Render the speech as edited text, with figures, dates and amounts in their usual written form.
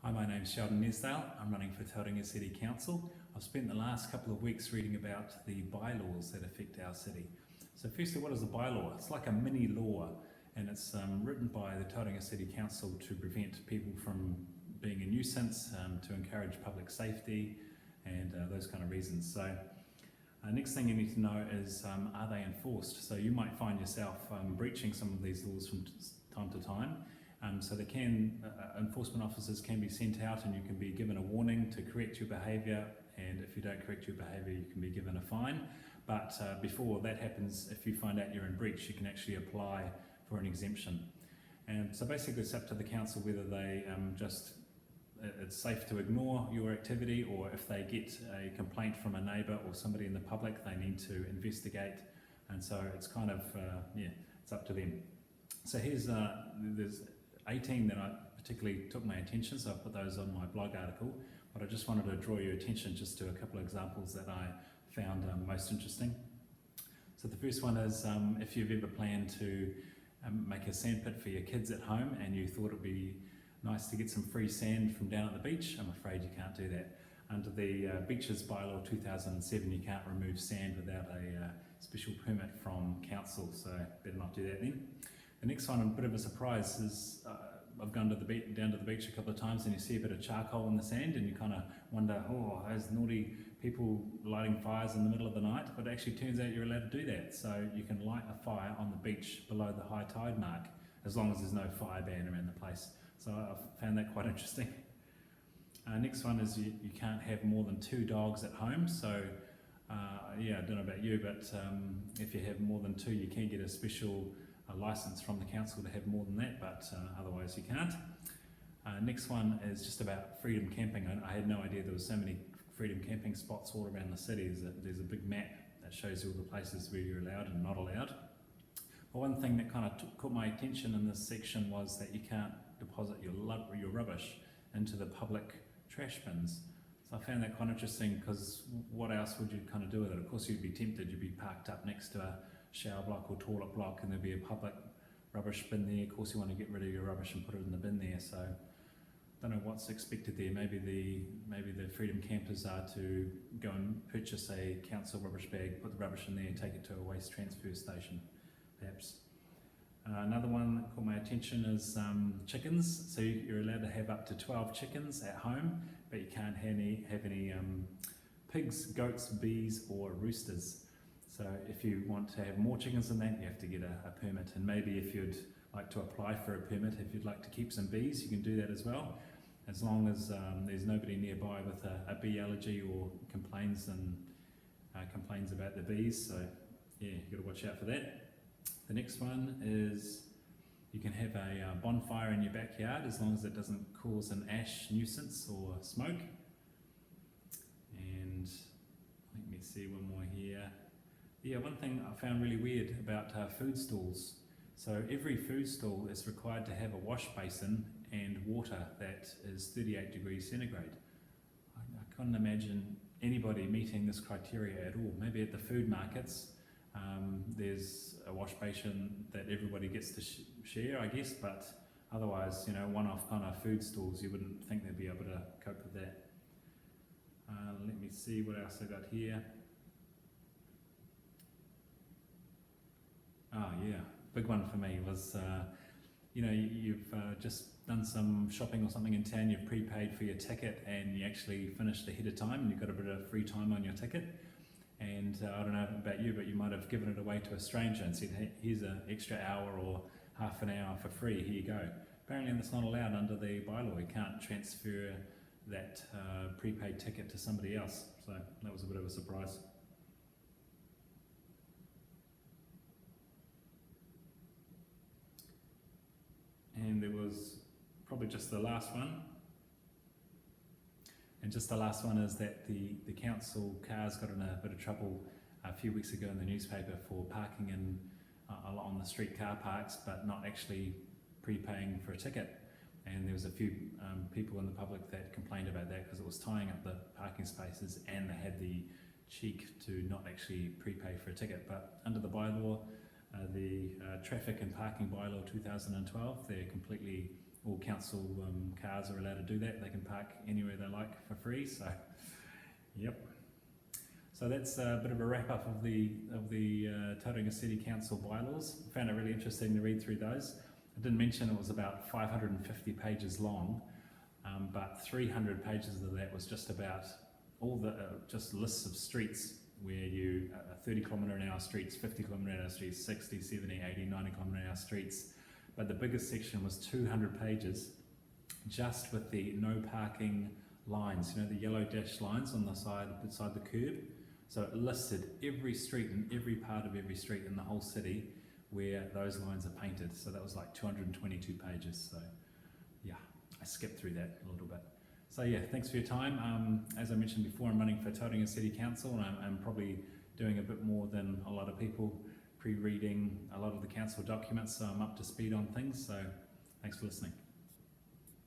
Hi, my name's Sheldon Nesdale. I'm running for Tauranga City Council. I've spent the last couple of weeks reading about the bylaws that affect our city. So firstly, what is a bylaw? It's like a mini law, and it's written by the Tauranga City Council to prevent people from being a nuisance, to encourage public safety and those kind of reasons. So next thing you need to know is, are they enforced? So you might find yourself breaching some of these laws from time to time. So they can, enforcement officers can be sent out and you can be given a warning to correct your behaviour, and if you don't correct your behaviour you can be given a fine. But before that happens, if you find out you're in breach, you can actually apply for an exemption. And so basically it's up to the council whether they it's safe to ignore your activity, or if they get a complaint from a neighbour or somebody in the public, they need to investigate. And so it's kind of, it's up to them. So here's, there's 18 that I particularly took my attention, so I put those on my blog article, but I just wanted to draw your attention just to a couple of examples that I found most interesting. So the first one is, if you've ever planned to make a sandpit for your kids at home and you thought it would be nice to get some free sand from down at the beach, I'm afraid you can't do that. Under the Beaches Bylaw 2007, you can't remove sand without a special permit from council, so better not do that then. The next one, a bit of a surprise, is I've gone down to the beach a couple of times and you see a bit of charcoal in the sand and you kind of wonder, oh, those naughty people lighting fires in the middle of the night, but it actually turns out you're allowed to do that. So you can light a fire on the beach below the high tide mark, as long as there's no fire ban around the place. So I've found that quite interesting. Next one is you can't have more than 2 dogs at home. So I don't know about you, but if you have more than 2, you can get a special license from the council to have more than that, but otherwise you can't. Next one is just about freedom camping. I had no idea there was so many freedom camping spots all around the city. There's a big map that shows you all the places where you're allowed and not allowed. But one thing that kind of caught my attention in this section was that you can't deposit your rubbish into the public trash bins. So I found that quite interesting, because what else would you kind of do with it? Of course you'd be tempted, you'd be parked up next to a shower block or toilet block and there'd be a public rubbish bin there. Of course you want to get rid of your rubbish and put it in the bin there. So I don't know what's expected there. Maybe the freedom campers are to go and purchase a council rubbish bag, put the rubbish in there and take it to a waste transfer station, perhaps. Another one that caught my attention is chickens. So you're allowed to have up to 12 chickens at home, but you can't have any pigs, goats, bees or roosters. So if you want to have more chickens than that, you have to get a permit. And maybe if you'd like to apply for a permit, if you'd like to keep some bees, you can do that as well, as long as there's nobody nearby with a bee allergy or complains about the bees. So yeah, you've got to watch out for that. The next one is you can have a bonfire in your backyard as long as it doesn't cause an ash nuisance or smoke. And let me see one more here. Yeah, one thing I found really weird about food stalls. So every food stall is required to have a wash basin and water that is 38 degrees centigrade. I can't imagine anybody meeting this criteria at all. Maybe at the food markets, there's a wash basin that everybody gets to share, I guess, but otherwise, one-off kind of food stalls, you wouldn't think they'd be able to cope with that. Let me see what else I got here. Oh yeah, big one for me was, you've just done some shopping or something in town, you've prepaid for your ticket and you actually finished ahead of time and you've got a bit of free time on your ticket. And I don't know about you, but you might have given it away to a stranger and said, hey, here's an extra hour or half an hour for free, here you go. Apparently that's not allowed under the bylaw. You can't transfer that prepaid ticket to somebody else. So that was a bit of a surprise. And there was probably just the last one. And just the last one is that the council cars got in a bit of trouble a few weeks ago in the newspaper for parking on the street car parks, but not actually prepaying for a ticket. And there was a few people in the public that complained about that because it was tying up the parking spaces and they had the cheek to not actually prepay for a ticket. But under the bylaw, the Traffic and Parking Bylaw 2012, they're completely all council cars are allowed to do that. They can park anywhere they like for free. So, yep. So that's a bit of a wrap up of the Tauranga City Council bylaws. I found it really interesting to read through those. I didn't mention it was about 550 pages long, but 300 pages of that was just about all the just lists of streets where you 30 km/h streets, 50 km/h streets, 60, 70, 80, 90 km/h streets. But the biggest section was 200 pages just with the no parking lines, you know, the yellow dashed lines on the side beside the curb. So it listed every street and every part of every street in the whole city where those lines are painted. So that was like 222 pages. So yeah, I skipped through that a little bit. So yeah, thanks for your time. As I mentioned before, I'm running for Tauranga City Council, and I'm probably doing a bit more than a lot of people, pre-reading a lot of the council documents, so I'm up to speed on things. So thanks for listening.